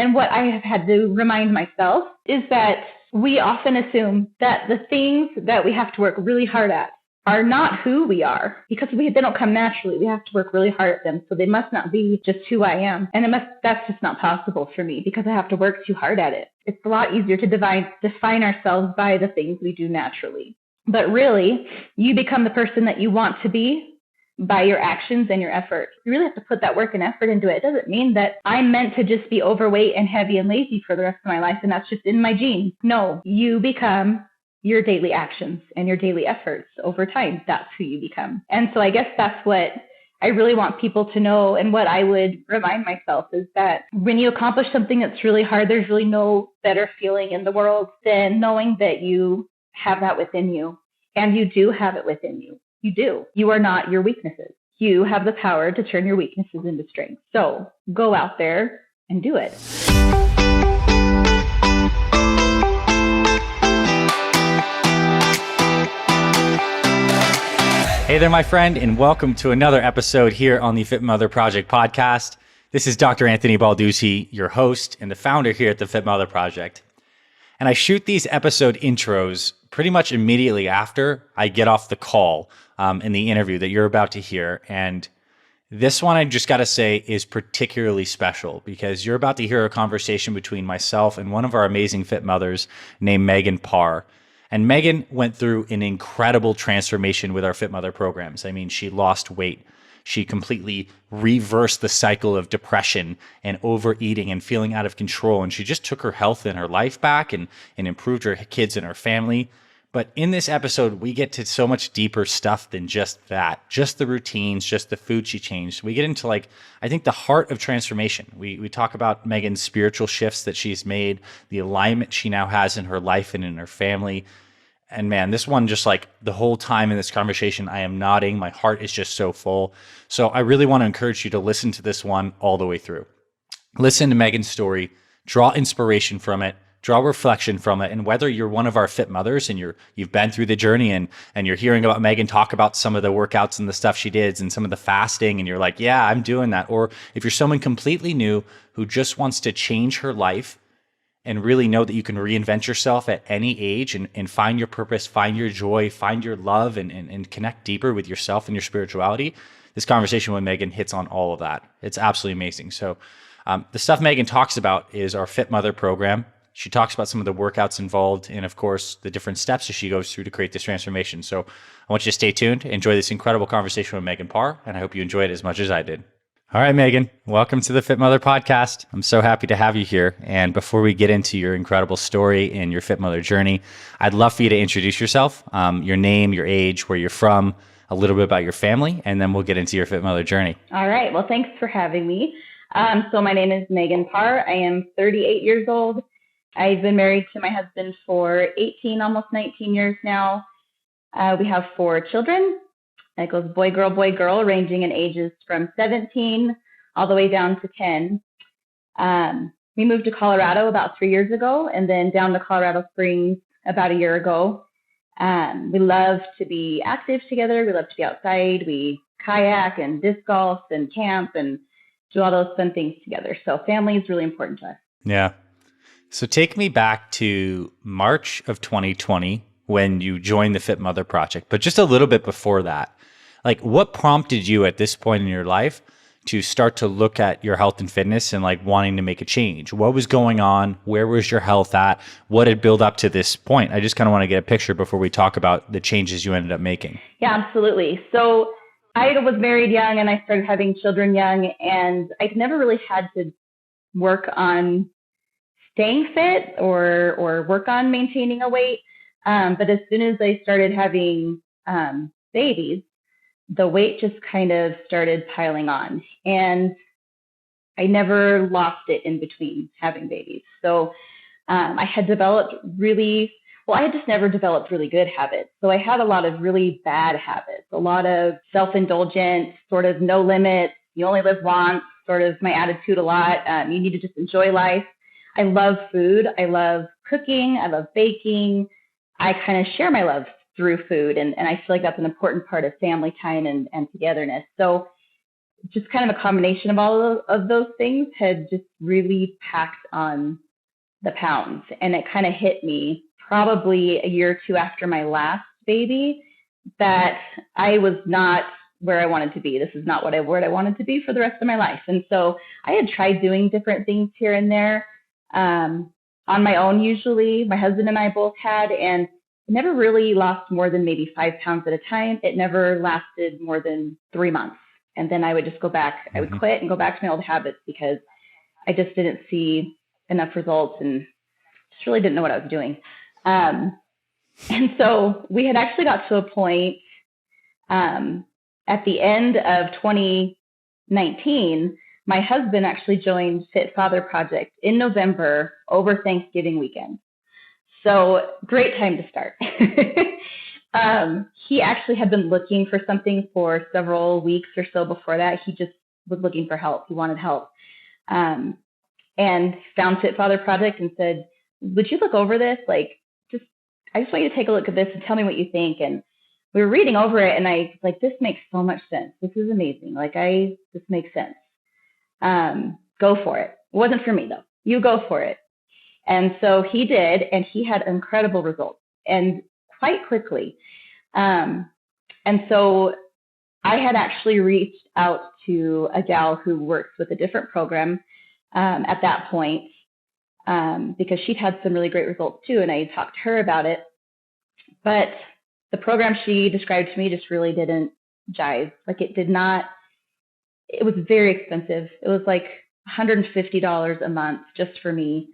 And what I have had to remind myself is that we often assume that the things that we have to work really hard at are not who we are because they don't come naturally. We have to work really hard at them. So they must not be just who I am. And that's just not possible for me because I have to work too hard at it. It's a lot easier to define ourselves by the things we do naturally. But really, you become the person that you want to be by your actions and your effort. You really have to put that work and effort into it. It doesn't mean that I'm meant to just be overweight and heavy and lazy for the rest of my life and that's just in my genes. No, you become your daily actions and your daily efforts over time. That's who you become. And so I guess that's what I really want people to know, and what I would remind myself is that when you accomplish something that's really hard, there's really no better feeling in the world than knowing that you have that within you. And you do have it within you. You do. You are not your weaknesses. You have the power to turn your weaknesses into strength. So go out there and do it. Hey there, my friend, and welcome to another episode here on the Fit Mother Project podcast. This is Dr. Anthony Balduzzi, your host and the founder here at the Fit Mother Project. And I shoot these episode intros pretty much immediately after I get off the call in the interview that you're about to hear. And this one, I just got to say, is particularly special because you're about to hear a conversation between myself and one of our amazing Fit Mothers named Ep.4. And Megan went through an incredible transformation with our Fit Mother programs. I mean, she lost weight. She completely reversed the cycle of depression and overeating and feeling out of control. And she just took her health and her life back and improved her kids and her family. But in this episode, we get to so much deeper stuff than just that, just the routines, just the food she changed. We get into I think the heart of transformation. We talk about Megan's spiritual shifts that she's made, the alignment she now has in her life and in her family. And man, this one, just the whole time in this conversation, I am nodding. My heart is just so full. So I really want to encourage you to listen to this one all the way through. Listen to Megan's story, draw inspiration from it, draw reflection from it. And whether you're one of our Fit Mothers and you've been through the journey and you're hearing about Megan talk about some of the workouts and the stuff she did and some of the fasting, and you're like, yeah, I'm doing that. Or if you're someone completely new who just wants to change her life and really know that you can reinvent yourself at any age and find your purpose, find your joy, find your love, and connect deeper with yourself and your spirituality, this conversation with Megan hits on all of that. It's absolutely amazing. So the stuff Megan talks about is our Fit Mother program. She talks about some of the workouts involved and, of course, the different steps that she goes through to create this transformation. So I want you to stay tuned, enjoy this incredible conversation with Ep.4, and I hope you enjoy it as much as I did. All right, Megan, welcome to the Fit Mother podcast. I'm so happy to have you here. And before we get into your incredible story and your Fit Mother journey, I'd love for you to introduce yourself, your name, your age, where you're from, a little bit about your family, and then we'll get into your Fit Mother journey. All right. Well, thanks for having me. So my name is Ep.4. I am 38 years old. I've been married to my husband for 18, almost 19 years now. We have 4 children. It goes boy, girl, ranging in ages from 17 all the way down to 10. We moved to Colorado about 3 years ago and then down to Colorado Springs about a year ago. We love to be active together. We love to be outside. We kayak and disc golf and camp and do all those fun things together. So family is really important to us. Yeah. So take me back to March of 2020 when you joined the Fit Mother Project, but just a little bit before that. What prompted you at this point in your life to start to look at your health and fitness and wanting to make a change? What was going on? Where was your health at? What had built up to this point? I just kind of want to get a picture before we talk about the changes you ended up making. Yeah, absolutely. So I was married young and I started having children young, and I've never really had to work on staying fit or work on maintaining a weight. But as soon as I started having babies, the weight just kind of started piling on, and I never lost it in between having babies. So I had developed I had just never developed really good habits. So I had a lot of really bad habits, a lot of self-indulgent, sort of no limits, you only live once, sort of my attitude a lot. You need to just enjoy life. I love food. I love cooking. I love baking. I kind of share my love through food. And I feel like that's an important part of family time and togetherness. So just kind of a combination of all of those things had just really packed on the pounds. And it kind of hit me probably a year or two after my last baby that I was not where I wanted to be. This is not where I wanted to be for the rest of my life. And so I had tried doing different things here and there on my own, usually. My husband and I both had, and never really lost more than maybe 5 pounds at a time. It never lasted more than 3 months. And then I would just go back. I would quit and go back to my old habits because I just didn't see enough results and just really didn't know what I was doing. And so we had actually got to a point at the end of 2019, my husband actually joined Fit Father Project in November over Thanksgiving weekend. So great time to start. He actually had been looking for something for several weeks or so before that. He just was looking for help. He wanted help. And found Fit Father Project and said, would you look over this? I just want you to take a look at this and tell me what you think. And we were reading over it and I was like, this makes so much sense. This is amazing. This makes sense. Go for it. It wasn't for me though. You go for it. And so he did, and he had incredible results and quite quickly. And so I had actually reached out to a gal who works with a different program at that point because she'd had some really great results too. And I talked to her about it. But the program she described to me just really didn't jive. It did not, it was very expensive. It was like $150 a month just for me.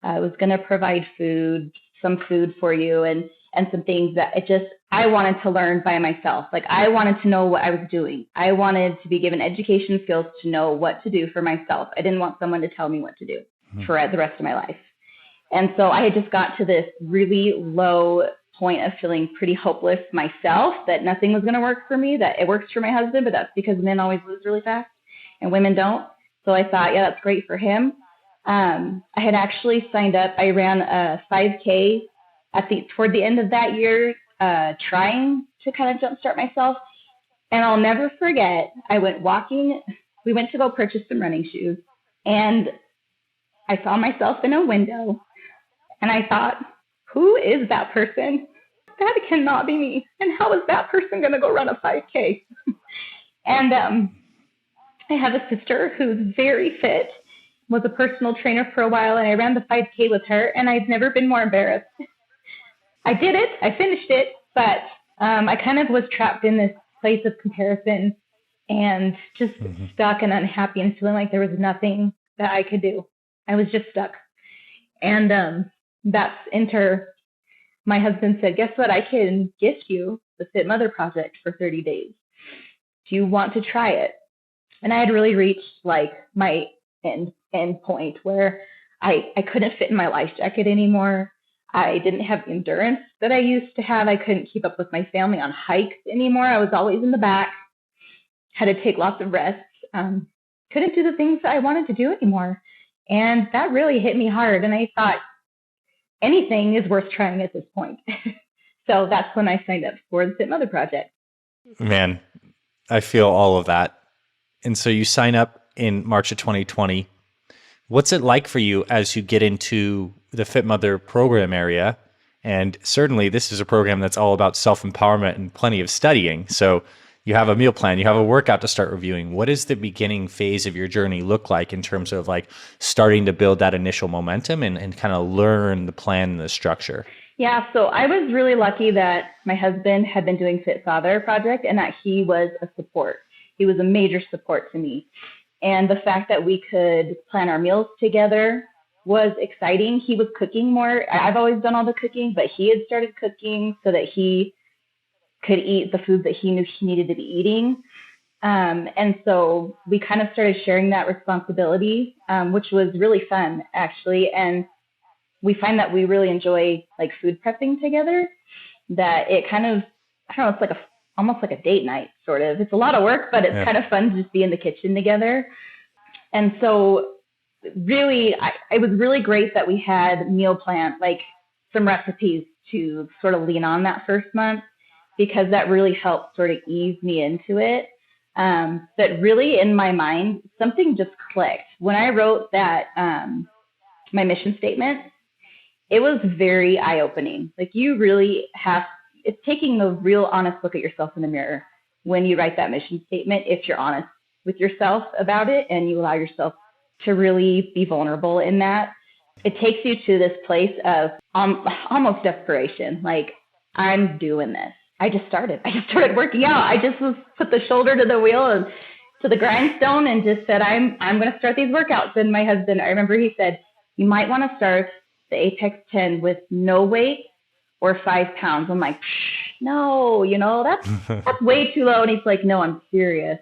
It was going to provide some food for you and some things that I wanted to learn by myself. I wanted to know what I was doing. I wanted to be given education skills to know what to do for myself. I didn't want someone to tell me what to do for the rest of my life. And so I had just got to this really low point of feeling pretty hopeless myself, that nothing was going to work for me, that it works for my husband, but that's because men always lose really fast and women don't. So I thought, yeah, that's great for him. I had actually signed up. I ran a 5K toward the end of that year, trying to kind of jumpstart myself. And I'll never forget, I went walking. We went to go purchase some running shoes, and I saw myself in a window, and I thought, who is that person? That cannot be me. And how is that person going to go run a 5K? And I have a sister who's very fit, was a personal trainer for a while, and I ran the 5K with her, and I've never been more embarrassed. I did it. I finished it, but I kind of was trapped in this place of comparison and just stuck and unhappy and feeling like there was nothing that I could do. I was just stuck. And my husband said, guess what? I can gift you the Fit Mother Project for 30 days. Do you want to try it? And I had really reached my end point where I couldn't fit in my life jacket anymore. I didn't have the endurance that I used to have. I couldn't keep up with my family on hikes anymore. I was always in the back, had to take lots of rests, couldn't do the things that I wanted to do anymore. And that really hit me hard. And I thought, anything is worth trying at this point. So that's when I signed up for the Fit Mother Project. Man, I feel all of that. And so you sign up in March of 2020. What's it like for you as you get into the Fit Mother program area? And certainly this is a program that's all about self-empowerment and plenty of studying. So you have a meal plan, you have a workout to start reviewing. What does the beginning phase of your journey look like in terms of starting to build that initial momentum and kind of learn the plan and the structure? Yeah, so I was really lucky that my husband had been doing Fit Father Project and that he was a support. He was a major support to me. And the fact that we could plan our meals together was exciting. He was cooking more. I've always done all the cooking, but he had started cooking so that he could eat the food that he knew he needed to be eating. And so we kind of started sharing that responsibility, which was really fun, actually. And we find that we really enjoy food prepping together, that it kind of, I don't know, it's almost like a date night, sort of. It's a lot of work, but it's kind of fun to just be in the kitchen together. And so really, it was really great that we had meal plan, some recipes to sort of lean on that first month, because that really helped sort of ease me into it. But really in my mind, something just clicked. When I wrote that, my mission statement, it was very eye-opening. Like you really have, it's taking a real honest look at yourself in the mirror when you write that mission statement, if you're honest with yourself about it and you allow yourself to really be vulnerable in that. It takes you to this place of almost desperation. Like, I'm doing this. I just started working out. I just put the shoulder to the wheel and to the grindstone and just said, I'm going to start these workouts. And my husband, I remember he said, you might want to start the Apex 10 with no weight or 5 pounds. I'm like, no, that's way too low. And he's like, no, I'm serious.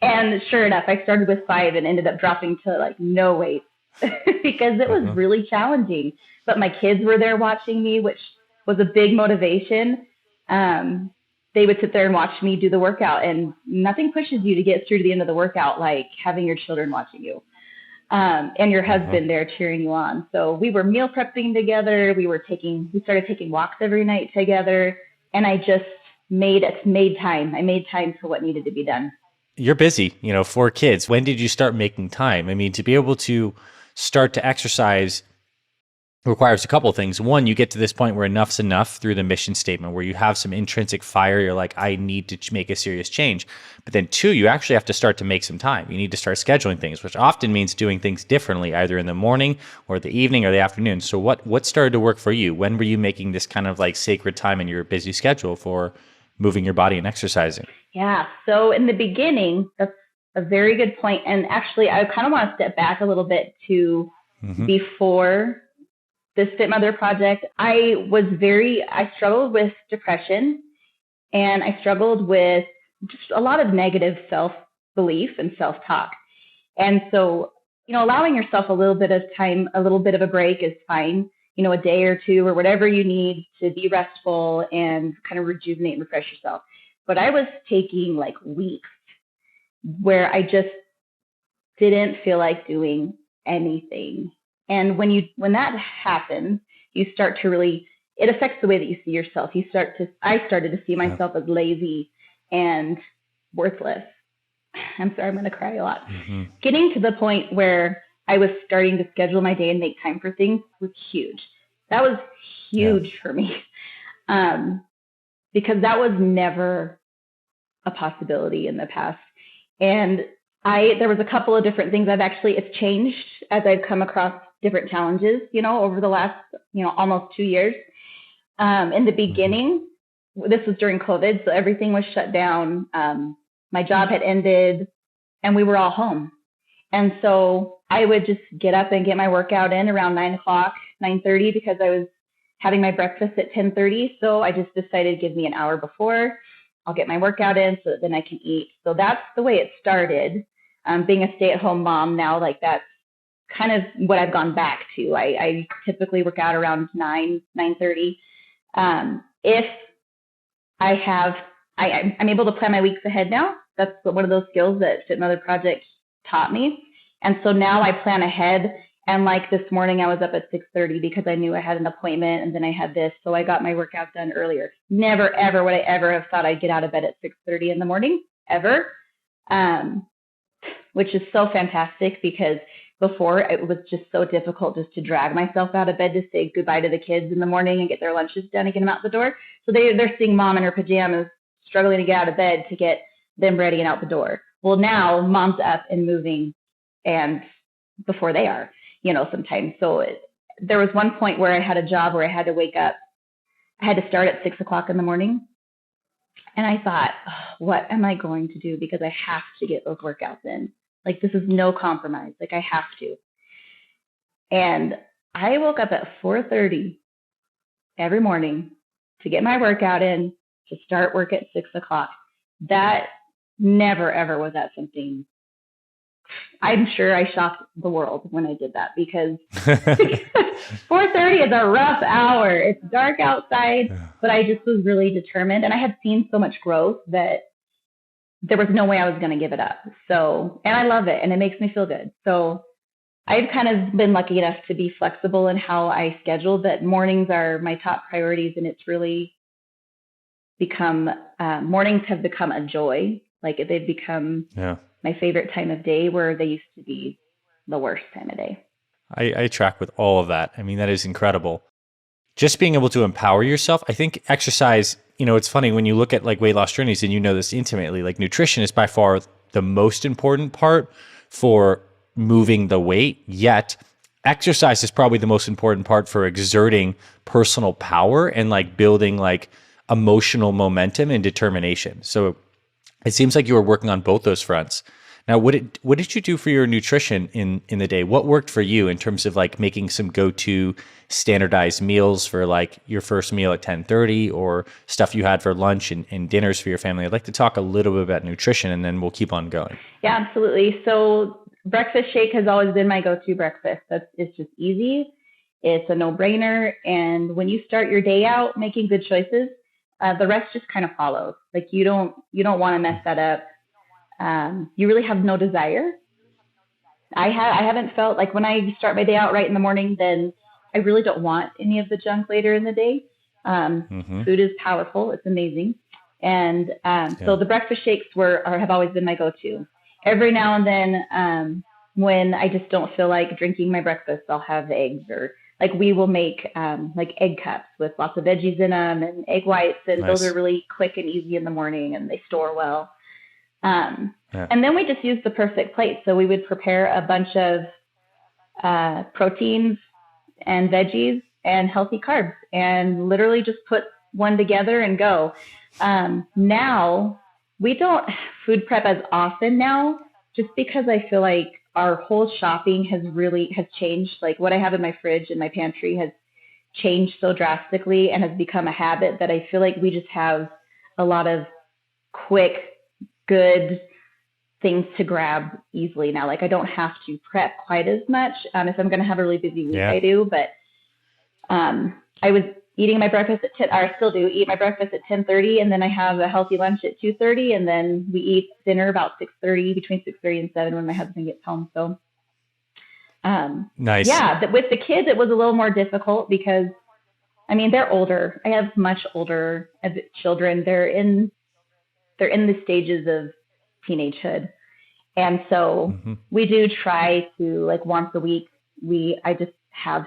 And sure enough, I started with 5 and ended up dropping to like no weight because it was really challenging. But my kids were there watching me, which was a big motivation. They would sit there and watch me do the workout, and nothing pushes you to get through to the end of the workout like having your children watching you. And your husband there cheering you on. So we were meal prepping together. We started taking walks every night together. And I just made time. I made time for what needed to be done. You're busy, 4 kids. When did you start making time? I mean, to be able to start to exercise requires a couple of things. One, you get to this point where enough's enough through the mission statement, where you have some intrinsic fire. You're like, I need to make a serious change. But then 2, you actually have to start to make some time. You need to start scheduling things, which often means doing things differently, either in the morning or the evening or the afternoon. So what started to work for you? When were you making this kind of like sacred time in your busy schedule for moving your body and exercising? Yeah. So in the beginning, that's a very good point. And actually, I kind of want to step back a little bit to before this Fit Mother project. I struggled with depression, and I struggled with just a lot of negative self-belief and self-talk. And so, allowing yourself a little bit of time, a little bit of a break is fine, a day or 2 or whatever you need to be restful and kind of rejuvenate and refresh yourself. But I was taking like weeks where I just didn't feel like doing anything. And when that happens, you start to really, it affects the way that you see yourself. I started to see myself as lazy and worthless. I'm sorry, I'm going to cry a lot. Getting to the point where I was starting to schedule my day and make time for things was huge. That was huge for me because that was never a possibility in the past. And there was a couple of different things it's changed as I've come across different challenges, over the last, almost 2 years. In the beginning, this was during COVID, so everything was shut down. My job had ended and we were all home. And so I would just get up and get my workout in around 9:30 because I was having my breakfast at 10:30. So I just decided to give me an hour before. I'll get my workout in so that then I can eat. So that's the way it started. Being a stay-at-home mom now, like that's kind of what I've gone back to. I typically work out around 9:30. If I'm able to plan my weeks ahead now. That's one of those skills that Fit Mother Project taught me. And so now I plan ahead. And like this morning, I was up at 6:30 because I knew I had an appointment and then I had this. So I got my workout done earlier. Never, ever would I ever have thought I'd get out of bed at 6:30 in the morning, ever. Which is so fantastic because before it was just so difficult just to drag myself out of bed to say goodbye to the kids in the morning and get their lunches done and get them out the door. So they're seeing mom in her pajamas struggling to get out of bed to get them ready and out the door. Well, now mom's up and moving and before they are, sometimes. So there was one point where I had a job where I had to wake up. I had to start at 6:00 in the morning. And I thought, what am I going to do? Because I have to get those workouts in. Like, this is no compromise. Like, I have to. And I woke up at 4:30 every morning to get my workout in, to start work at 6:00. That never, ever was that something. I'm sure I shocked the world when I did that because 4:30 is a rough hour. It's dark outside, but I just was really determined. And I had seen so much growth that there was no way I was going to give it up. So, and I love it and it makes me feel good. So I've kind of been lucky enough to be flexible in how I schedule, but mornings are my top priorities. And it's really mornings have become a joy Like they've become Yeah. my favorite time of day, where they used to be the worst time of day. I track with all of that. I mean, that is incredible. Just being able to empower yourself. I think exercise, it's funny when you look at like weight loss journeys and you know this intimately, like nutrition is by far the most important part for moving the weight, yet exercise is probably the most important part for exerting personal power and like building like emotional momentum and determination. So it seems like you were working on both those fronts. Now, what did you do for your nutrition in the day? What worked for you in terms of like making some go-to standardized meals for like your first meal at 10:30 or stuff you had for lunch and dinners for your family? I'd like to talk a little bit about nutrition and then we'll keep on going. Yeah, absolutely. So breakfast shake has always been my go-to breakfast. It's just easy. It's a no-brainer. And when you start your day out making good choices, the rest just kind of follows. Like you don't want to mess that up. You really have no desire. I haven't felt like when I start my day out right in the morning, then I really don't want any of the junk later in the day. Food is powerful. It's amazing. And so the breakfast shakes have always been my go-to. Every now and then, when I just don't feel like drinking my breakfast, I'll have eggs, or like we will make like egg cups with lots of veggies in them and egg whites. And those are really quick and easy in the morning, and they store well. And then we just use the perfect plate. So we would prepare a bunch of proteins and veggies and healthy carbs and literally just put one together and go. Now we don't food prep as often now, just because I feel like our whole shopping has changed. Like what I have in my fridge and my pantry has changed so drastically and has become a habit that I feel like we just have a lot of quick, good things to grab easily now. Like I don't have to prep quite as much. If I'm going to have a really busy week, I do. But I was eating my breakfast at 10, or I still do eat my breakfast at 10:30, and then I have a healthy lunch at 2:30, and then we eat dinner about 6:30, between 6:30 and 7 when my husband gets home. So nice. Yeah, with the kids it was a little more difficult because they're older. I have much older children. They're in the stages of teenagehood. And so we do try to, like, once a week, I just have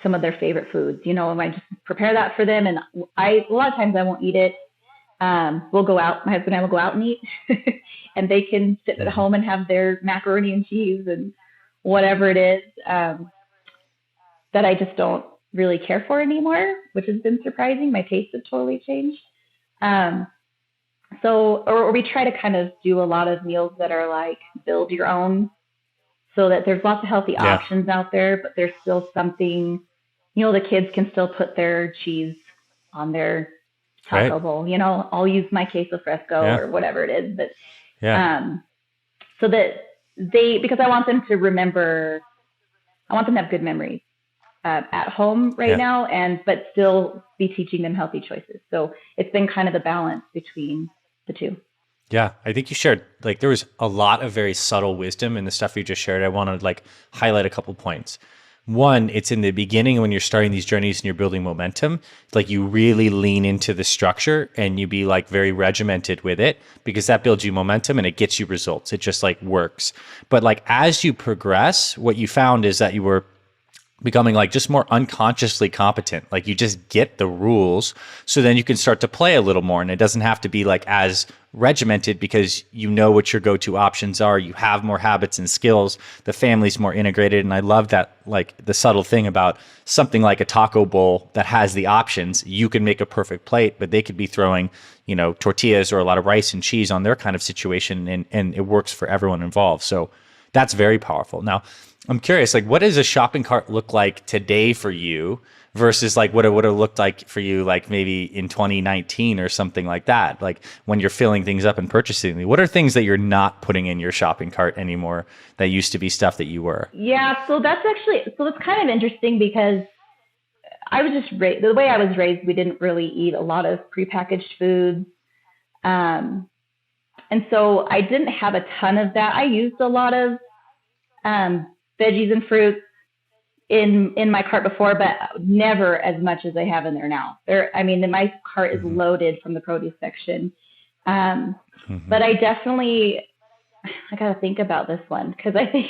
some of their favorite foods, and I just prepare that for them. And a lot of times I won't eat it. We'll go out, my husband and I will go out and eat and they can sit at home and have their macaroni and cheese and whatever it is, that I just don't really care for anymore, which has been surprising. My tastes have totally changed. Or we try to kind of do a lot of meals that are like build your own, so that there's lots of healthy options out there, but there's still something, the kids can still put their cheese on their taco bowl. I'll use my queso fresco or whatever it is, but so that because I want them to remember, I want them to have good memories at home now, but still be teaching them healthy choices. So it's been kind of the balance between the two. Yeah, I think you shared, like, there was a lot of very subtle wisdom in the stuff you just shared. I want to like highlight a couple points. One, it's in the beginning when you're starting these journeys and you're building momentum, like you really lean into the structure and you be like very regimented with it, because that builds you momentum and it gets you results. It just like works. But like as you progress, what you found is that you were becoming like just more unconsciously competent. Like you just get the rules, so then you can start to play a little more, and it doesn't have to be like as regimented because you know what your go-to options are. You have more habits and skills. The family's more integrated. And I love that, like the subtle thing about something like a taco bowl that has the options. You can make a perfect plate, but they could be throwing, tortillas or a lot of rice and cheese on their kind of situation, and it works for everyone involved. So that's very powerful. Now, I'm curious, like, what does a shopping cart look like today for you versus like what it would have looked like for you, like maybe in 2019 or something like that? Like when you're filling things up and purchasing, what are things that you're not putting in your shopping cart anymore that used to be stuff that you were? Yeah, so that's kind of interesting because I was just raised, the way I was raised, we didn't really eat a lot of prepackaged foods. And so I didn't have a ton of that. I used a lot of veggies and fruits in my cart before, but never as much as I have in there now. My cart is loaded from the produce section. But I got to think about this one because I think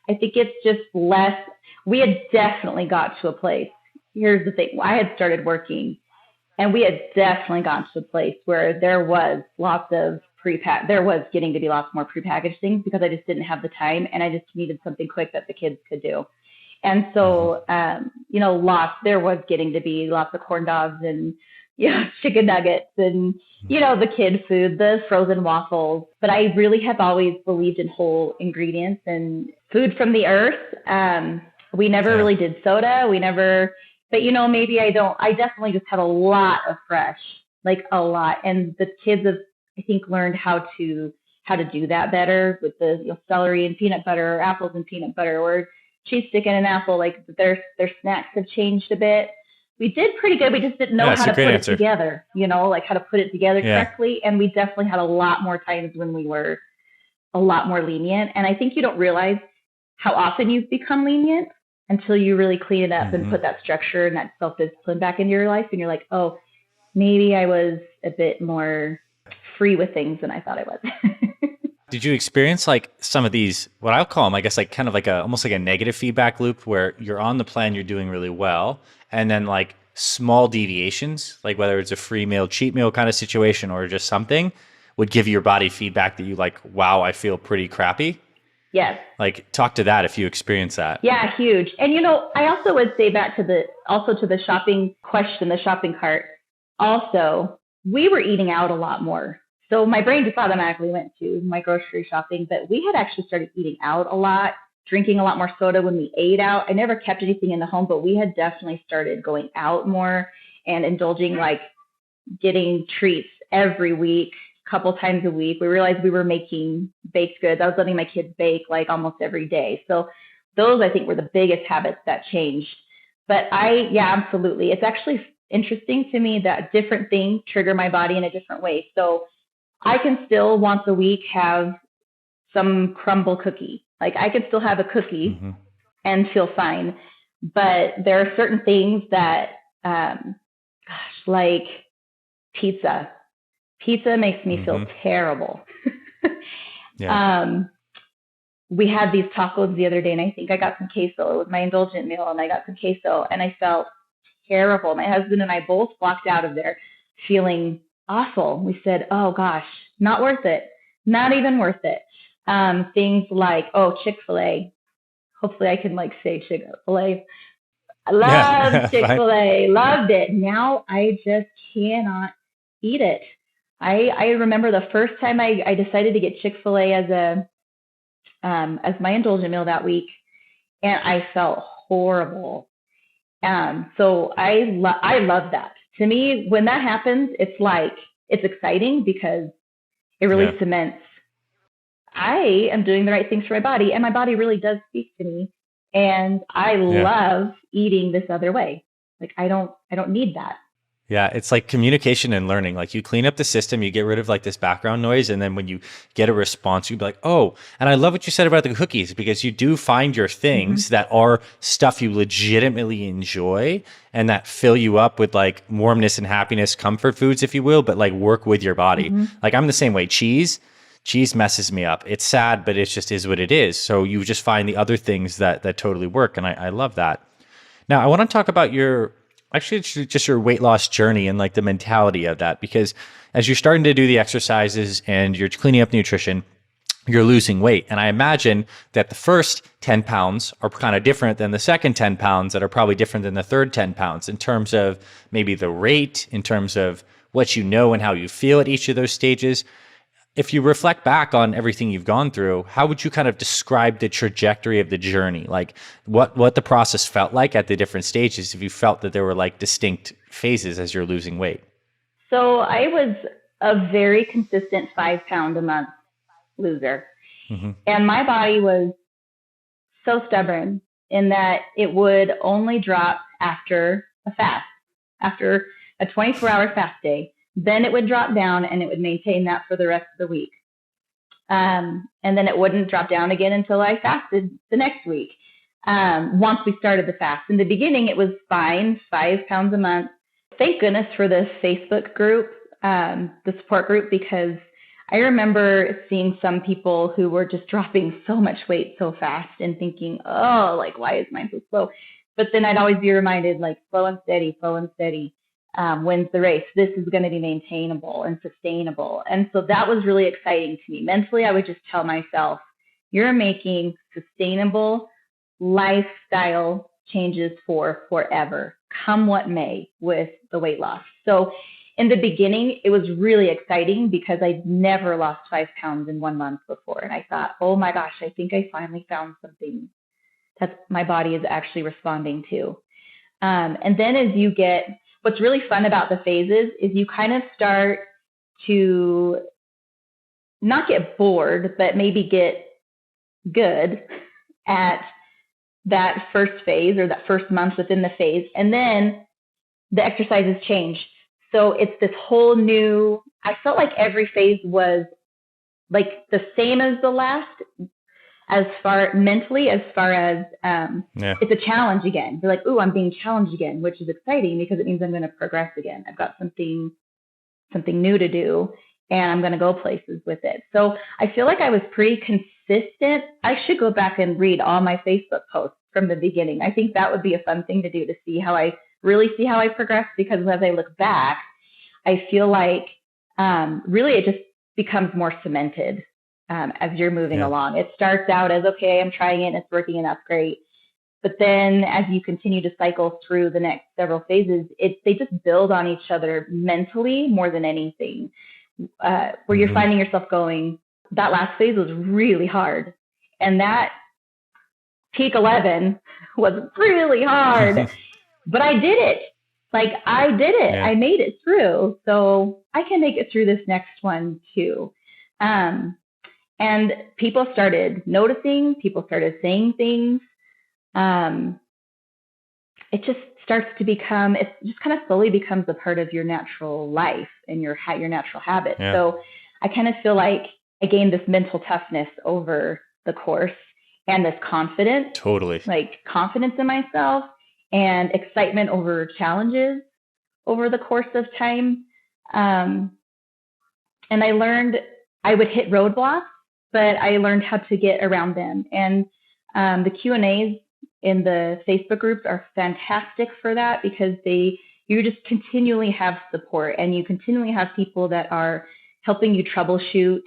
it's just less. We had definitely got to a place. Here's the thing. I had started working and we had definitely gotten to a place where there was there was getting to be lots more prepackaged things because I just didn't have the time and I just needed something quick that the kids could do. And so, there was getting to be lots of corn dogs and, chicken nuggets and, the kid food, the frozen waffles. But I really have always believed in whole ingredients and food from the earth. We never really did soda. But maybe I definitely just have a lot of fresh, like a lot. And the kids have, I think, learned how to do that better with the celery and peanut butter or apples and peanut butter or cheese stick and an apple. Like their snacks have changed a bit. We did pretty good. We just didn't know how to put it together, like how to put it together correctly. And we definitely had a lot more times when we were a lot more lenient. And I think you don't realize how often you've become lenient until you really clean it up and put that structure and that self-discipline back into your life. And you're like, oh, maybe I was a bit more free with things than I thought I was. Did you experience like some of these, what I'll call them, I guess, like kind of like almost like a negative feedback loop where you're on the plan, you're doing really well. And then like small deviations, like whether it's a free meal, cheat meal kind of situation or just something would give your body feedback that you like, wow, I feel pretty crappy. Yes. Like talk to that if you experience that. Yeah, huge. And, I also would say back to the shopping question, the shopping cart. Also, we were eating out a lot more. So my brain just automatically went to my grocery shopping, but we had actually started eating out a lot, drinking a lot more soda when we ate out. I never kept anything in the home, but we had definitely started going out more and indulging, like getting treats every week, a couple times a week. We realized we were making baked goods. I was letting my kids bake like almost every day. So those, I think, were the biggest habits that changed. But absolutely. It's actually interesting to me that different things trigger my body in a different way. So I can still once a week have some crumble cookie. Like I could still have a cookie and feel fine. But there are certain things that, like pizza. Pizza makes me feel terrible. We had these tacos the other day and I think I got some queso. It was my indulgent meal and I got some queso and I felt terrible. My husband and I both walked out of there feeling awful. We said, oh gosh, not worth it. Not even worth it. Things like, Chick-fil-A. Hopefully I can say Chick-fil-A. I love Chick-fil-A. Loved it. Now I just cannot eat it. I remember the first time I decided to get Chick-fil-A as my indulgent meal that week, and I felt horrible. So I love that. To me, when that happens, it's exciting because it really cements I am doing the right things for my body, and my body really does speak to me. And I love eating this other way. Like I don't need that. Yeah, it's like communication and learning. Like you clean up the system, you get rid of like this background noise. And then when you get a response, you'd be like, oh, and I love what you said about the cookies because you do find your things that are stuff you legitimately enjoy and that fill you up with like warmness and happiness, comfort foods, if you will, but like work with your body. Like I'm the same way. Cheese messes me up. It's sad, but it just is what it is. So you just find the other things that totally work. And I love that. Now I want to talk about actually, it's just your weight loss journey and like the mentality of that, because as you're starting to do the exercises and you're cleaning up nutrition, you're losing weight. And I imagine that the first 10 pounds are kind of different than the second 10 pounds that are probably different than the third 10 pounds in terms of maybe the rate, in terms of what you know and how you feel at each of those stages. If you reflect back on everything you've gone through, how would you kind of describe the trajectory of the journey? Like what the process felt like at the different stages, if you felt that there were like distinct phases as you're losing weight? So I was a very consistent 5 pound a month loser. And my body was so stubborn in that it would only drop after a fast, after a 24-hour fast day. Then it would drop down and it would maintain that for the rest of the week. And then it wouldn't drop down again until I fasted the next week. Once we started the fast. In the beginning, it was fine, 5 pounds a month. Thank goodness for this Facebook group the support group, because I remember seeing some people who were just dropping so much weight so fast and thinking, oh, like, why is mine so slow? But then I'd always be reminded, like, slow and steady wins the race. This is going to be maintainable and sustainable. And so that was really exciting to me. Mentally, I would just tell myself, you're making sustainable lifestyle changes for forever, come what may, with the weight loss. So in the beginning, it was really exciting because I'd never lost 5 pounds in 1 month before. And I thought, oh my gosh, I think I finally found something that my body is actually responding to. And then what's really fun about the phases is you kind of start to not get bored, but maybe get good at that first phase or that first month within the phase. And then the exercises change. So it's this whole new, I felt like every phase was like the same as the last, as far mentally, as far as it's a challenge again. You're like, ooh, I'm being challenged again, which is exciting because it means I'm going to progress again. I've got something new to do, and I'm going to go places with it. So I feel like I was pretty consistent. I should go back and read all my Facebook posts from the beginning. I think that would be a fun thing to do, to see how I progressed, because as I look back, I feel like really it just becomes more cemented as you're moving along. It starts out as, okay, I'm trying it and it's working and that's great. But then as you continue to cycle through the next several phases, they just build on each other mentally more than anything. Where you're finding yourself going, that last phase was really hard. And that peak 11 was really hard, but I did it. Like, I did it. I made it through. So I can make it through this next one too. And people started noticing, people started saying things. It just starts to become, it just kind of slowly becomes a part of your natural life and your natural habits. Yeah. So I kind of feel like I gained this mental toughness over the course, and this confidence. Totally. Like confidence in myself and excitement over challenges over the course of time. And I learned I would hit roadblocks, but I learned how to get around them. And the Q&As in the Facebook groups are fantastic for that, because you just continually have support, and you continually have people that are helping you troubleshoot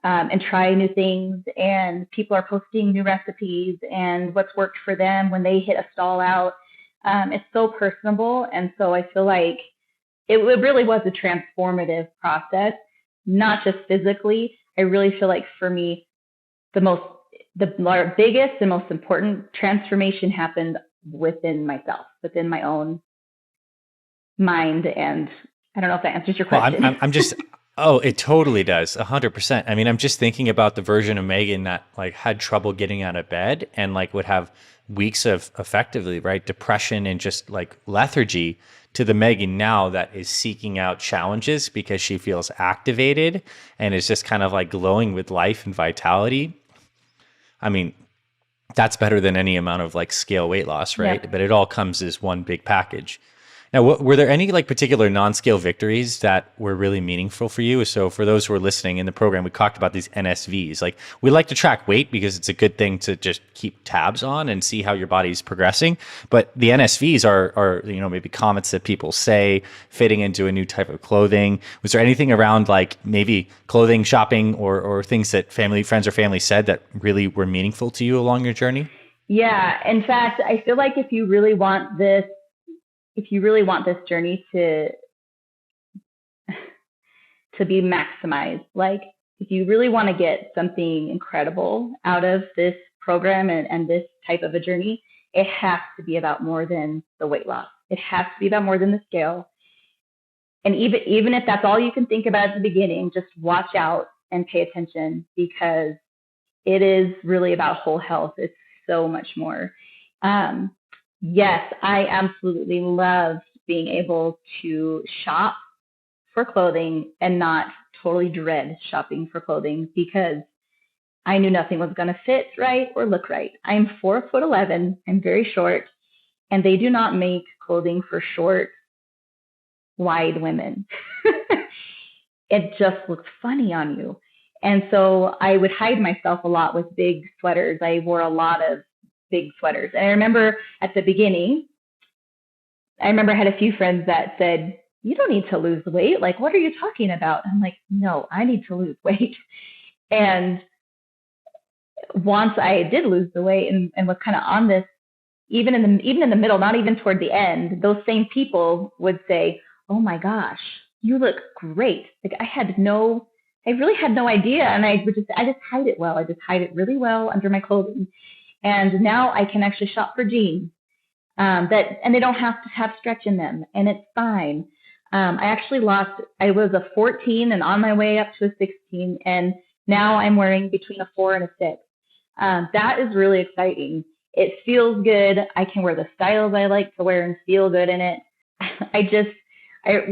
and try new things, and people are posting new recipes and what's worked for them when they hit a stall out. It's so personable, and so I feel like it really was a transformative process, not just physically. I really feel like for me, the biggest and most important transformation happened within myself, within my own mind. And I don't know if that answers your question. Well, I'm just, oh, it totally does. 100%. I mean, I'm just thinking about the version of Megan that like had trouble getting out of bed and like would have weeks of effectively, right, depression and just like lethargy, to the Megan now that is seeking out challenges because she feels activated and is just kind of like glowing with life and vitality. I mean, that's better than any amount of like scale weight loss, right? Yep. But it all comes as one big package. Now, were there any like particular non-scale victories that were really meaningful for you? So for those who are listening in the program, we talked about these NSVs. Like, we like to track weight because it's a good thing to just keep tabs on and see how your body's progressing. But the NSVs are maybe comments that people say, fitting into a new type of clothing. Was there anything around like maybe clothing, shopping, or things that friends or family said that really were meaningful to you along your journey? Yeah. In fact, I feel like if you really want this journey to be maximized, like if you really want to get something incredible out of this program and this type of a journey, it has to be about more than the weight loss. It has to be about more than the scale. And even if that's all you can think about at the beginning, just watch out and pay attention, because it is really about whole health. It's so much more. Yes, I absolutely loved being able to shop for clothing and not totally dread shopping for clothing, because I knew nothing was going to fit right or look right. I'm 4'11". I'm very short, and they do not make clothing for short, wide women. it just looks funny on you. And so I would hide myself a lot with big sweaters. I wore a lot of big sweaters. And I remember at the beginning, I had a few friends that said, you don't need to lose weight. Like, what are you talking about? I'm like, no, I need to lose weight. And once I did lose the weight and was kind of on this, even in the middle, not even toward the end, those same people would say, oh my gosh, you look great. Like I really had no idea. And I just hide it well. I just hide it really well under my clothing. And now I can actually shop for jeans and they don't have to have stretch in them, and it's fine. I was a 14 and on my way up to a 16, and now I'm wearing between a 4 and a 6. That is really exciting. It feels good. I can wear the styles I like to wear and feel good in it.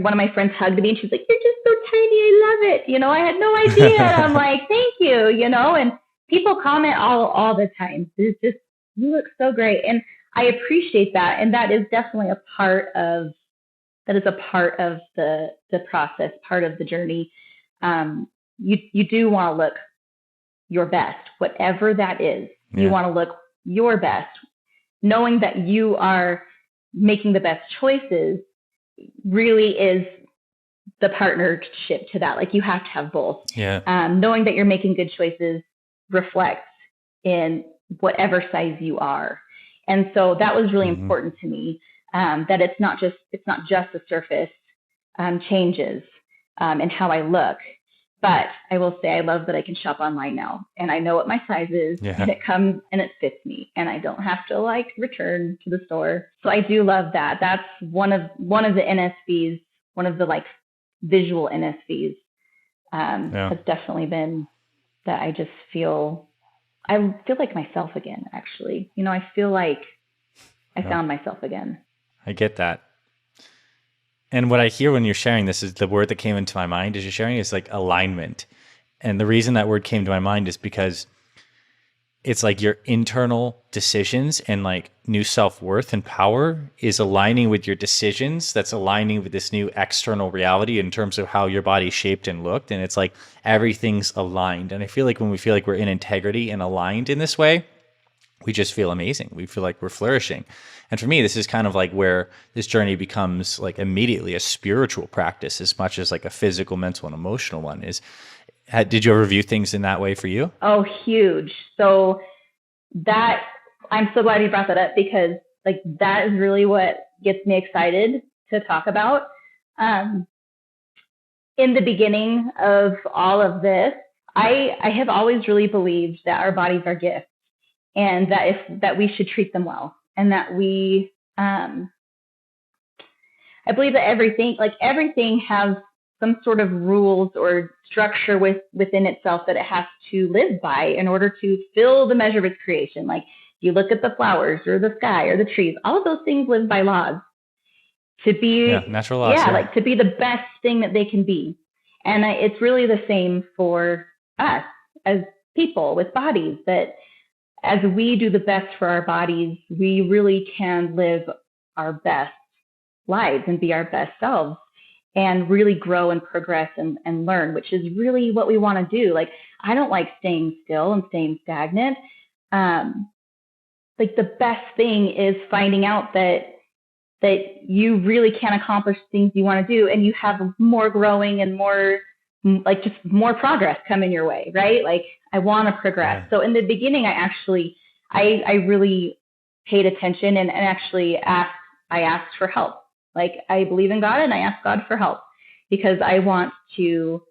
One of my friends hugged me and she's like, you're just so tiny. I love it. I had no idea. I'm like, thank you, and people comment all the time. It's just, you look so great. And I appreciate that. And that is definitely a part of the process, part of the journey. You do want to look your best, whatever that is. Yeah. You want to look your best, knowing that you are making the best choices really is the partnership to that. Like, you have to have both. Yeah. Knowing that you're making good choices reflects in whatever size you are. And so that was really important to me, that it's not just the surface changes and how I look. But I will say I love that I can shop online now, and I know what my size is, and it comes and it fits me, and I don't have to return to the store. So I do love that. That's one of the NSVs, one of the visual NSVs has definitely been that I just feel like myself again, actually. I feel like I found myself again. I get that. And what I hear when you're sharing this is the word that came into my mind as you're sharing is alignment. And the reason that word came to my mind is because it's your internal decisions and new self-worth and power is aligning with your decisions. That's aligning with this new external reality in terms of how your body shaped and looked. And it's everything's aligned. And I feel like when we feel like we're in integrity and aligned in this way, we just feel amazing. We feel like we're flourishing. And for me, this is kind of where this journey becomes immediately a spiritual practice as much as a physical, mental, and emotional one. Did you ever view things in that way for you? Oh, huge. So I'm so glad you brought that up, because that is really what gets me excited to talk about. In the beginning of all of this, I have always really believed that our bodies are gifts, and that we should treat them well, and that I believe that everything has some sort of rules or structure within itself that it has to live by in order to fill the measure of its creation. You look at the flowers or the sky or the trees, all of those things live by laws to be natural laws. To be the best thing that they can be. And it's really the same for us as people with bodies, that as we do the best for our bodies, we really can live our best lives and be our best selves and really grow and progress and learn, which is really what we want to do. I don't like staying still and staying stagnant. The best thing is finding out that you really can accomplish things you want to do, and you have more growing and more just more progress coming your way, right? I want to progress. Yeah. So in the beginning, I really paid attention and actually asked for help. I believe in God, and I ask God for help because I want to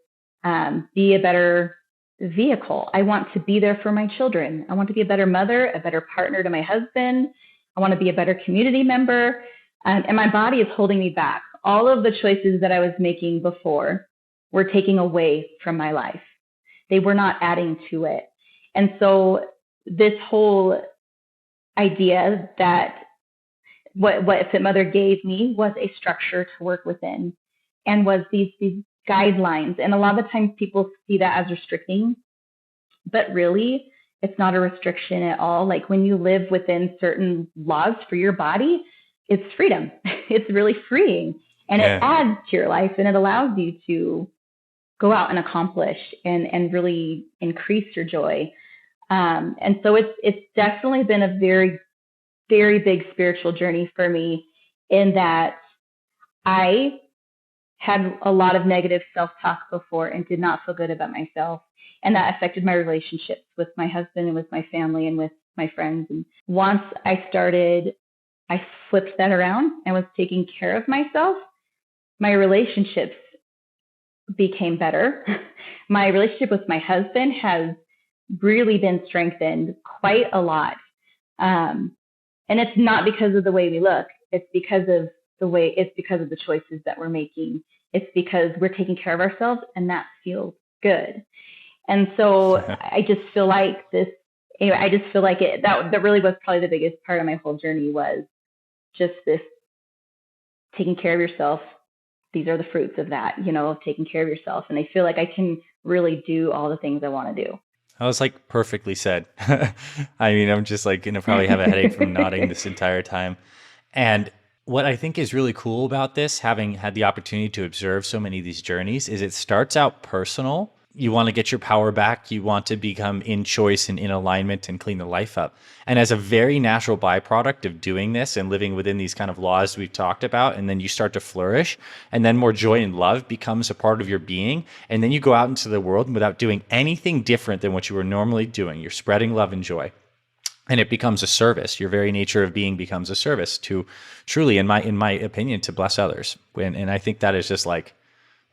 be a better vehicle. I want to be there for my children. I want to be a better mother, a better partner to my husband. I want to be a better community member. And my body is holding me back. All of the choices that I was making before were taking away from my life. They were not adding to it. And so this whole idea that what Fit Mother gave me was a structure to work within, and was these guidelines. And a lot of the times people see that as restricting, but really it's not a restriction at all. When you live within certain laws for your body, it's freedom. It's really freeing, and it adds to your life, and it allows you to go out and accomplish and really increase your joy. And so it's definitely been a very, very big spiritual journey for me, in that I had a lot of negative self-talk before and did not feel good about myself. And that affected my relationships with my husband and with my family and with my friends. And once I flipped that around and was taking care of myself, my relationships became better. My relationship with my husband has really been strengthened quite a lot. And it's not because of the way we look. It's because of the choices that we're making. It's because we're taking care of ourselves, and that feels good. And so I just feel like that really was probably the biggest part of my whole journey, was just this taking care of yourself. These are the fruits of that, of taking care of yourself. And I feel like I can really do all the things I want to do. I was like, perfectly said. I mean, I'm just like going to probably have a headache from nodding this entire time. And what I think is really cool about this, having had the opportunity to observe so many of these journeys, is it starts out personal. You want to get your power back. You want to become in choice and in alignment and clean the life up. And as a very natural byproduct of doing this and living within these kind of laws we've talked about, and then you start to flourish, and then more joy and love becomes a part of your being. And then you go out into the world without doing anything different than what you were normally doing. You're spreading love and joy. And it becomes a service. Your very nature of being becomes a service to, truly, in my opinion, to bless others. And I think that is just like,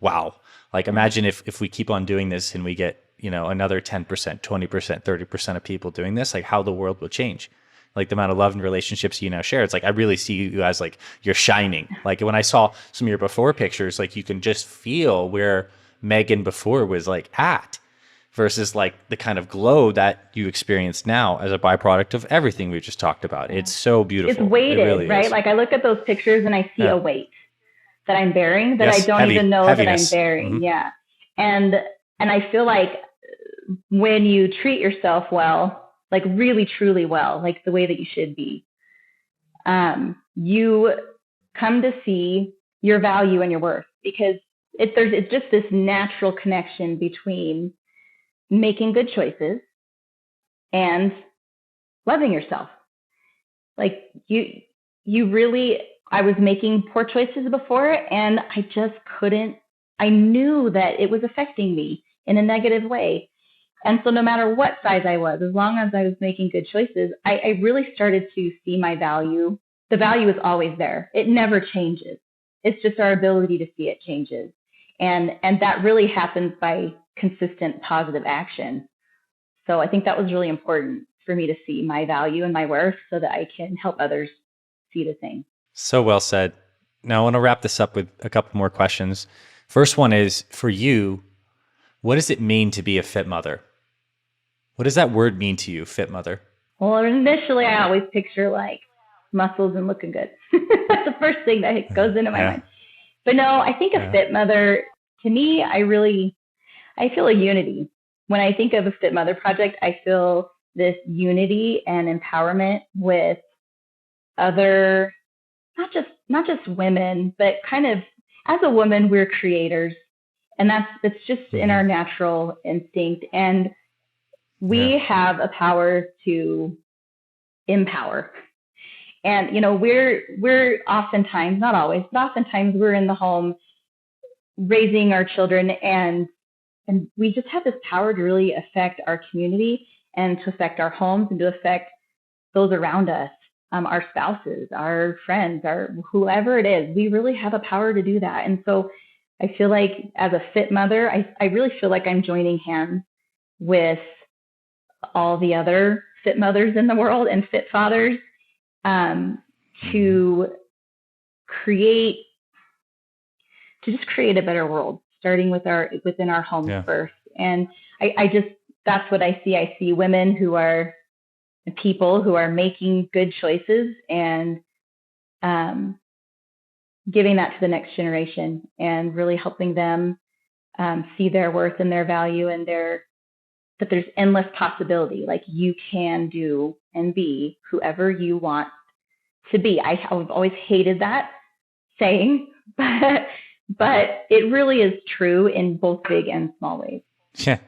wow. Like, imagine if we keep on doing this and we get, another 10%, 20%, 30% of people doing this, like how the world will change. Like the amount of love and relationships you now share. It's like, I really see you as like, you're shining. Like when I saw some of your before pictures, like you can just feel where Megan before was like at, versus like the kind of glow that you experience now as a byproduct of everything we've just talked about. It's so beautiful. It's weighted, it really right? is. Like I look at those pictures and I see a weight that I'm bearing that I don't even know heaviness. that I'm bearing. Mm-hmm. Yeah. And I feel like when you treat yourself well, like really, truly well, like the way that you should be, you come to see your value and your worth, because it's just this natural connection between making good choices and loving yourself. Like I was making poor choices before, and I just couldn't, I knew that it was affecting me in a negative way. And so no matter what size I was, as long as I was making good choices, I really started to see my value. The value is always there. It never changes. It's just our ability to see it changes. And that really happens by consistent positive action. So I think that was really important for me to see my value and my worth so that I can help others see the same. So well said. Now I want to wrap this up with a couple more questions. First one is, for you, what does it mean to be a fit mother? What does that word mean to you, fit mother? Well, initially I always picture like muscles and looking good. That's the first thing that goes into my mind. But no, I think a fit mother, to me, I feel a unity. When I think of a Fit Mother Project, I feel this unity and empowerment with other, not just women, but kind of, as a woman, we're creators, and that's just in our natural instinct, and we have a power to empower. And we're oftentimes, not always, but oftentimes we're in the home raising our children, and we just have this power to really affect our community and to affect our homes and to affect those around us, our spouses, our friends, our whoever it is. We really have a power to do that. And so I feel like as a fit mother, I really feel like I'm joining hands with all the other fit mothers in the world and fit fathers to just create a better world, starting within our homes first. And that's what I see. I see women who are people who are making good choices and giving that to the next generation and really helping them see their worth and their value and that there's endless possibility. Like you can do and be whoever you want to be. I've always hated that saying, but it really is true in both big and small ways. Yeah.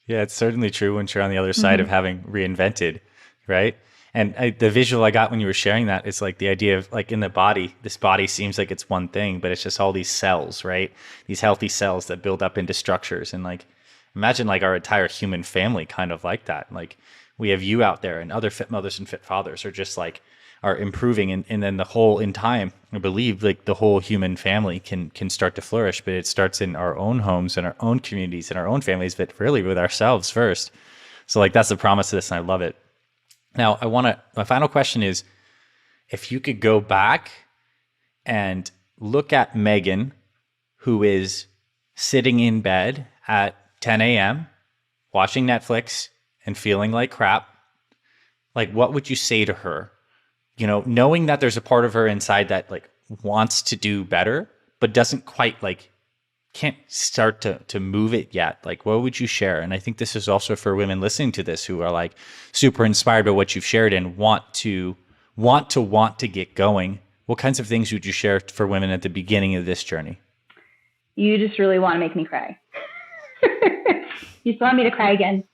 Yeah, it's certainly true once you're on the other side of having reinvented, right? And the visual I got when you were sharing that is like the idea of like in the body, this body seems like it's one thing, but it's just all these cells, right? These healthy cells that build up into structures. And like, imagine like our entire human family kind of like that. Like we have you out there and other fit mothers and fit fathers are just like, are improving. And then the whole in time, I believe like the whole human family can start to flourish, but it starts in our own homes and our own communities and our own families, but really with ourselves first. So like, that's the promise of this. And I love it. Now my final question is, if you could go back and look at Megan, who is sitting in bed at 10 a.m., watching Netflix and feeling like crap, like what would you say to her? You know, knowing that there's a part of her inside that like wants to do better, but doesn't quite like, can't start to move it yet. Like, what would you share? And I think this is also for women listening to this who are like super inspired by what you've shared and want to get going. What kinds of things would you share for women at the beginning of this journey? You just really want to make me cry. You just want me to cry again.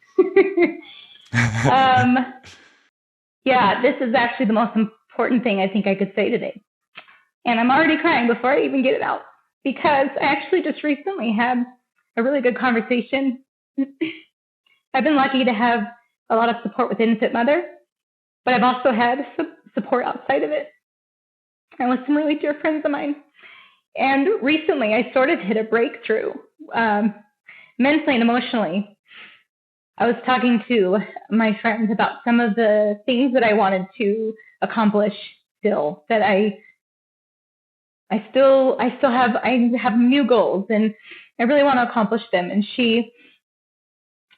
Yeah, this is actually the most important thing I think I could say today. And I'm already crying before I even get it out, because I actually just recently had a really good conversation. I've been lucky to have a lot of support within Fit Mother, but I've also had some support outside of it and with some really dear friends of mine. And recently I sort of hit a breakthrough, mentally and emotionally. I was talking to my friends about some of the things that I wanted to accomplish still, that I have new goals and I really want to accomplish them. And she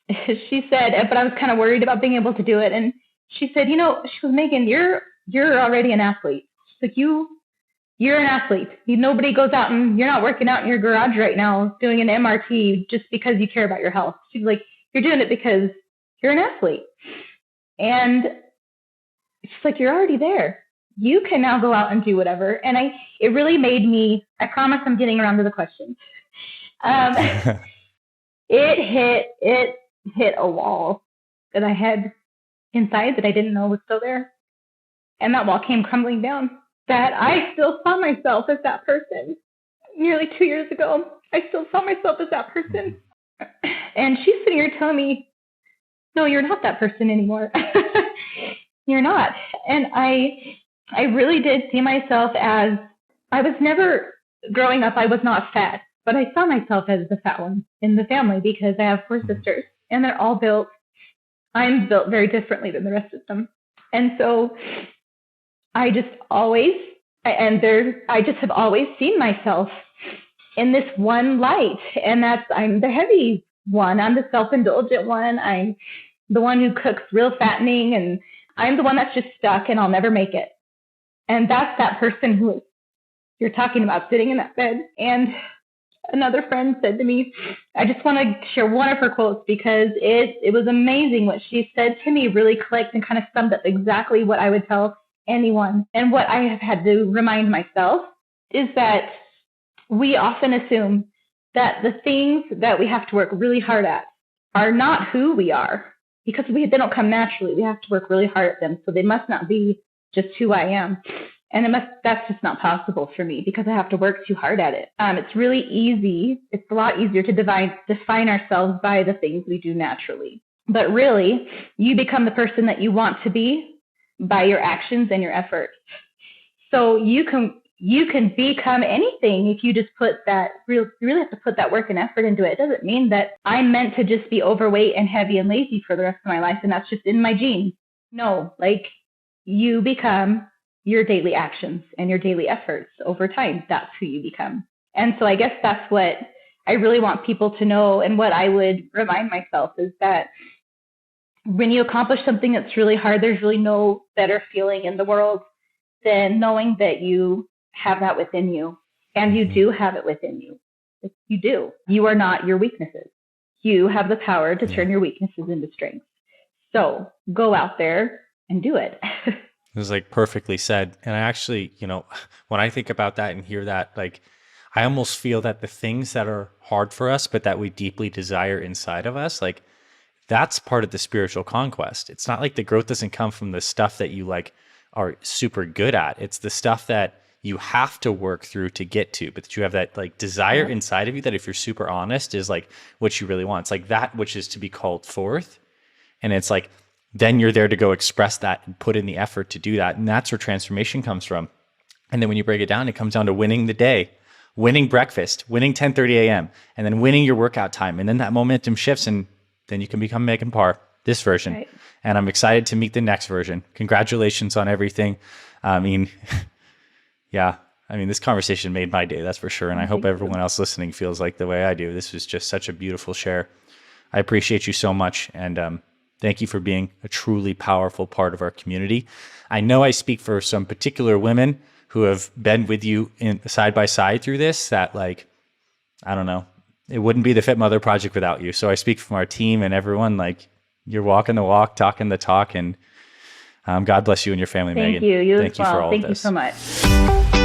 said, but I was kind of worried about being able to do it. And she said, she was, Megan, you're already an athlete. She's like, you're an athlete. Nobody goes out and you're not working out in your garage right now doing an MRT just because you care about your health. She's like, you're doing it because you're an athlete. And she's like, you're already there. You can now go out and do whatever. And it really made me, I promise I'm getting around to the question. It hit a wall that I had inside that I didn't know was still there. And that wall came crumbling down. That I still saw myself as that person. Nearly 2 years ago, I still saw myself as that person. And she's sitting here telling me, no, you're not that person anymore. You're not. And I really did see myself as, I was never, growing up, I was not fat, but I saw myself as the fat one in the family because I have 4 sisters and they're all built, I'm built very differently than the rest of them. And so I just have always seen myself in this one light. And that's, I'm the heavy one. I'm the self-indulgent one. I'm the one who cooks real fattening, and I'm the one that's just stuck and I'll never make it. And that's that person who you're talking about sitting in that bed. And another friend said to me, I just want to share one of her quotes because it was amazing. What she said to me really clicked and kind of summed up exactly what I would tell anyone. And what I have had to remind myself is that we often assume that the things that we have to work really hard at are not who we are, because they don't come naturally. We have to work really hard at them. So they must not be just who I am. And that's just not possible for me because I have to work too hard at it. It's really easy. It's a lot easier to define ourselves by the things we do naturally. But really, you become the person that you want to be by your actions and your efforts. So you can become anything if you just put that, you really have to put that work and effort into it. It doesn't mean that I'm meant to just be overweight and heavy and lazy for the rest of my life and that's just in my genes. No, like you become your daily actions and your daily efforts over time. That's who you become. And so I guess that's what I really want people to know, and what I would remind myself is that when you accomplish something that's really hard, there's really no better feeling in the world than knowing that you have that within you, and you do have it within you. You do. You are not your weaknesses. You have the power to turn your weaknesses into strengths. So go out there and do it. It was like perfectly said. And I actually, when I think about that and hear that, like I almost feel that the things that are hard for us, but that we deeply desire inside of us, like that's part of the spiritual conquest. It's not like the growth doesn't come from the stuff that you like are super good at. It's the stuff that you have to work through to get to, but that you have that like desire inside of you that if you're super honest is like what you really want. It's like that which is to be called forth. And it's like, then you're there to go express that and put in the effort to do that. And that's where transformation comes from. And then when you break it down, it comes down to winning the day, winning breakfast, winning 10:30 a.m., and then winning your workout time. And then that momentum shifts and then you can become Megan Parr, this version. Right. And I'm excited to meet the next version. Congratulations on everything. I mean, yeah, I mean, this conversation made my day, that's for sure. And I hope everyone else listening feels like the way I do. This was just such a beautiful share. I appreciate you so much. And thank you for being a truly powerful part of our community. I know I speak for some particular women who have been with you in side by side through this, that like, I don't know, it wouldn't be the Fit Mother Project without you. So I speak from our team and everyone, like you're walking the walk, talking the talk, and God bless you and your family, Megan. Thank you. Thank you for all of this. Thank you so much.